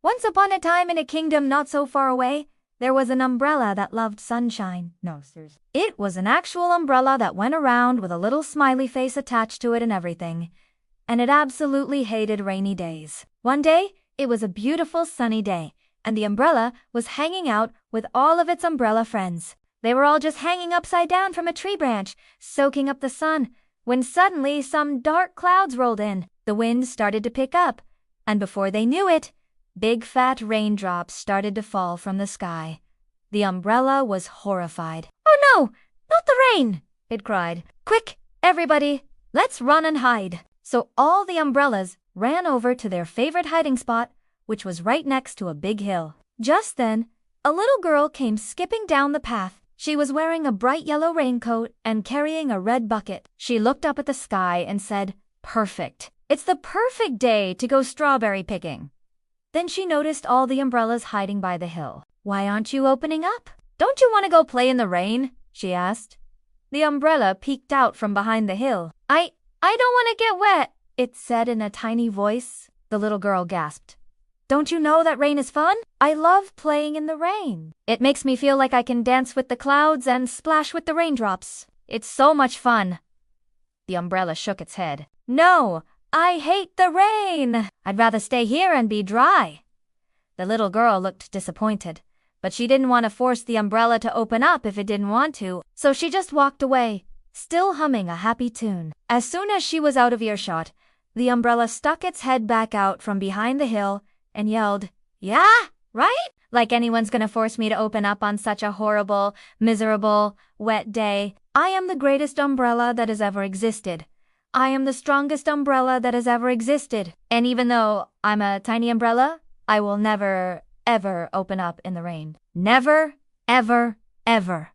Once upon a time in a kingdom not so far away, there was an umbrella that loved sunshine. No, seriously. It was an actual umbrella that went around with a little smiley face attached to it and everything. And it absolutely hated rainy days. One day, it was a beautiful sunny day, and the umbrella was hanging out with all of its umbrella friends. They were all just hanging upside down from a tree branch, soaking up the sun, when suddenly some dark clouds rolled in. The wind started to pick up, and before they knew it, big fat raindrops started to fall from the sky. The umbrella was horrified. "Oh no, not the rain!" it cried. "Quick, everybody, let's run and hide." So all the umbrellas ran over to their favorite hiding spot, which was right next to a big hill. Just then, a little girl came skipping down the path. She was wearing a bright yellow raincoat and carrying a red bucket. She looked up at the sky and said, "Perfect. It's the perfect day to go strawberry picking." Then she noticed all the umbrellas hiding by the hill. "Why aren't you opening up? Don't you want to go play in the rain?" she asked. The umbrella peeked out from behind the hill. I don't want to get wet," it said in a tiny voice. The little girl gasped. "Don't you know that rain is fun? I love playing in the rain. It makes me feel like I can dance with the clouds and splash with the raindrops. It's so much fun." The umbrella shook its head. "No, I hate the rain. I'd rather stay here and be dry." The little girl looked disappointed, but she didn't want to force the umbrella to open up if it didn't want to, so she just walked away, still humming a happy tune. As soon as she was out of earshot, the umbrella stuck its head back out from behind the hill and yelled, "Yeah, right? Like anyone's gonna force me to open up on such a horrible, miserable, wet day. I am the greatest umbrella that has ever existed. I am the strongest umbrella that has ever existed. And even though I'm a tiny umbrella, I will never, ever open up in the rain. Never, ever, ever."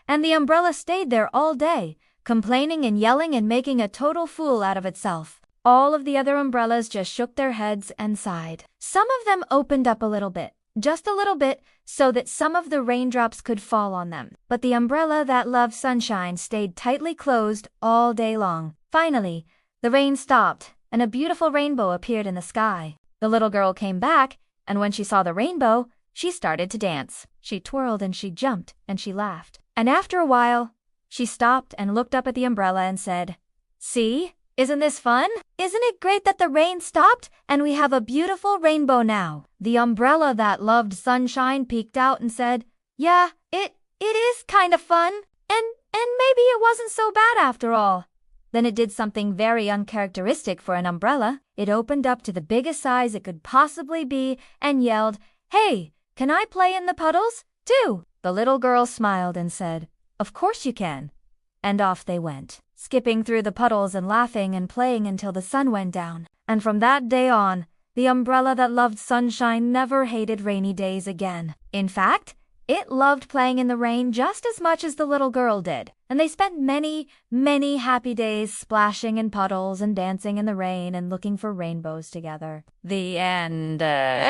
And the umbrella stayed there all day, complaining and yelling and making a total fool out of itself. All of the other umbrellas just shook their heads and sighed. Some of them opened up a little bit, just a little bit, so that some of the raindrops could fall on them. But the umbrella that loved sunshine stayed tightly closed all day long. Finally, the rain stopped, and a beautiful rainbow appeared in the sky. The little girl came back, and when she saw the rainbow, she started to dance. She twirled and she jumped and she laughed. And after a while, she stopped and looked up at the umbrella and said, "See? Isn't this fun? Isn't it great that the rain stopped and we have a beautiful rainbow now?" The umbrella that loved sunshine peeked out and said, "Yeah, it is kind of fun. And maybe it wasn't so bad after all." Then it did something very uncharacteristic for an umbrella. It opened up to the biggest size it could possibly be and yelled, "Hey, can I play in the puddles, too?" The little girl smiled and said, "Of course you can." And off they went, skipping through the puddles and laughing and playing until the sun went down. And from that day on, the umbrella that loved sunshine never hated rainy days again. In fact, it loved playing in the rain just as much as the little girl did. And they spent many, many happy days splashing in puddles and dancing in the rain and looking for rainbows together. The end.